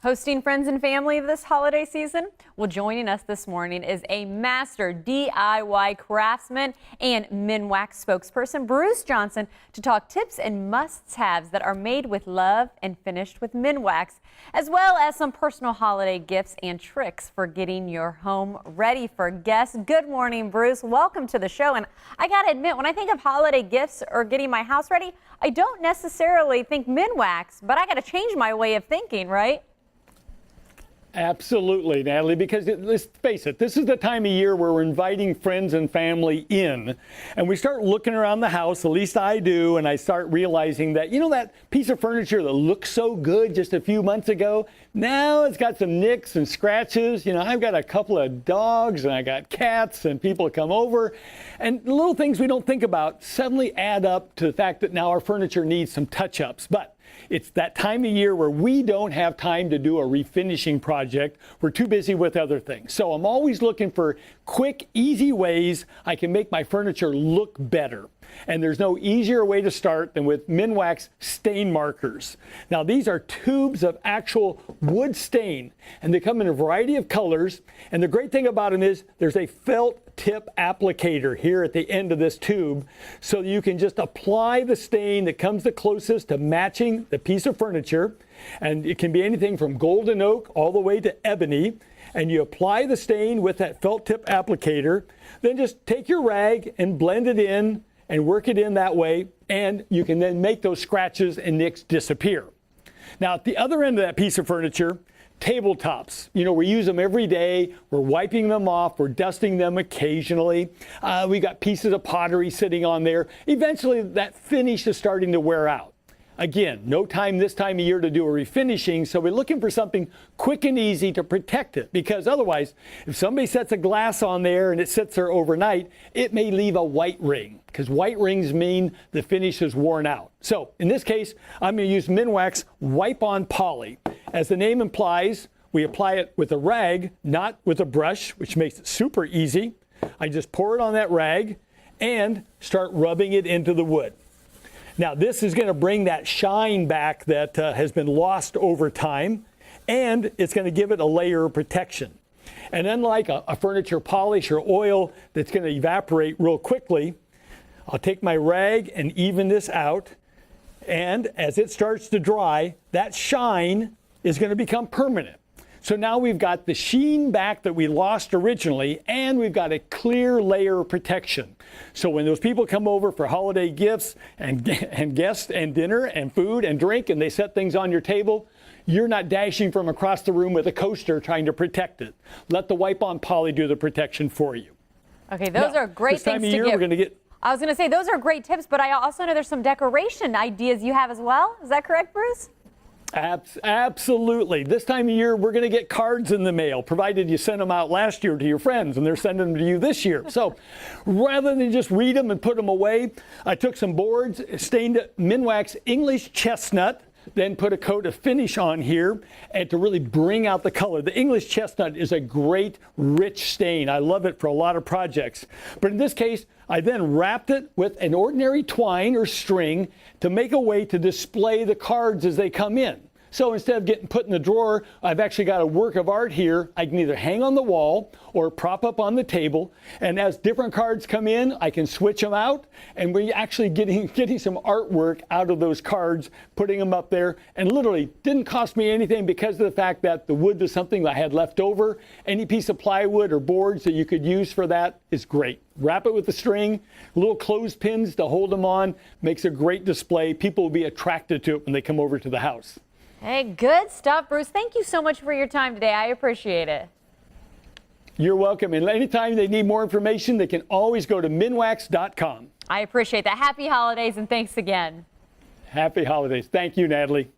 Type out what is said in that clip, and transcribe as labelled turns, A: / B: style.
A: Hosting friends and family this holiday season? Well, joining us this morning is a master DIY craftsman and Minwax spokesperson, Bruce Johnson, to talk tips and must-haves that are made with love and finished with Minwax, as well as some personal holiday gifts and tricks for getting your home ready for guests. Good morning, Bruce. Welcome to the show. And I gotta admit, when I think of holiday gifts or getting my house ready, I don't necessarily think Minwax, but I gotta change my way of thinking, right?
B: Absolutely, Natalie, because let's face it, this is the time of year where we're inviting friends and family in, and we start looking around the house, at least I do, and I start realizing that, that piece of furniture that looked so good just a few months ago, now it's got some nicks and scratches. I've got a couple of dogs and I got cats and people come over, and the little things we don't think about suddenly add up to the fact that now our furniture needs some touch-ups. But it's that time of year where we don't have time to do a refinishing project. We're too busy with other things. So I'm always looking for quick, easy ways I can make my furniture look better. And there's no easier way to start than with Minwax stain markers. Now, these are tubes of actual wood stain, and they come in a variety of colors. And the great thing about them is there's a felt tip applicator here at the end of this tube, so you can just apply the stain that comes the closest to matching the piece of furniture. And it can be anything from golden oak all the way to ebony. And you apply the stain with that felt tip applicator. Then just take your rag and blend it in and work it in that way, and you can then make those scratches and nicks disappear. Now, at the other end of that piece of furniture, tabletops. We use them every day. We're wiping them off. We're dusting them occasionally. We got pieces of pottery sitting on there. Eventually, that finish is starting to wear out. Again, no time this time of year to do a refinishing, so we're looking for something quick and easy to protect it, because otherwise, if somebody sets a glass on there and it sits there overnight, it may leave a white ring, because white rings mean the finish is worn out. So in this case, I'm going to use Minwax Wipe-On Poly. As the name implies, we apply it with a rag, not with a brush, which makes it super easy. I just pour it on that rag and start rubbing it into the wood. Now, this is going to bring that shine back that has been lost over time, and it's going to give it a layer of protection. And unlike a furniture polish or oil that's going to evaporate real quickly, I'll take my rag and even this out, and as it starts to dry, that shine is going to become permanent. So now we've got the sheen back that we lost originally, and we've got a clear layer of protection. So when those people come over for holiday gifts and guests and dinner and food and drink, and they set things on your table, you're not dashing from across the room with a coaster trying to protect it. Let the Wipe-On Poly do the protection for you.
A: Okay, those are great things to
B: we're going to get.
A: I was going to say, those are great tips, but I also know there's some decoration ideas you have as well. Is that correct, Bruce?
B: Absolutely. This time of year, we're going to get cards in the mail, provided you sent them out last year to your friends, and they're sending them to you this year. So rather than just read them and put them away, I took some boards, stained Minwax English Chestnut, then put a coat of finish on here, and to really bring out the color. The English Chestnut is a great, rich stain. I love it for a lot of projects. But in this case, I then wrapped it with an ordinary twine or string to make a way to display the cards as they come in. So instead of getting put in the drawer, I've actually got a work of art here. I can either hang on the wall or prop up on the table. And as different cards come in, I can switch them out. And we're actually getting some artwork out of those cards, putting them up there. And literally didn't cost me anything because of the fact that the wood was something I had left over. Any piece of plywood or boards that you could use for that is great. Wrap it with the string, little clothespins to hold them on. Makes a great display. People will be attracted to it when they come over to the house.
A: Hey, good stuff, Bruce. Thank you so much for your time today. I appreciate it.
B: You're welcome. And anytime they need more information, they can always go to minwax.com.
A: I appreciate that. Happy holidays, and thanks again.
B: Happy holidays. Thank you, Natalie.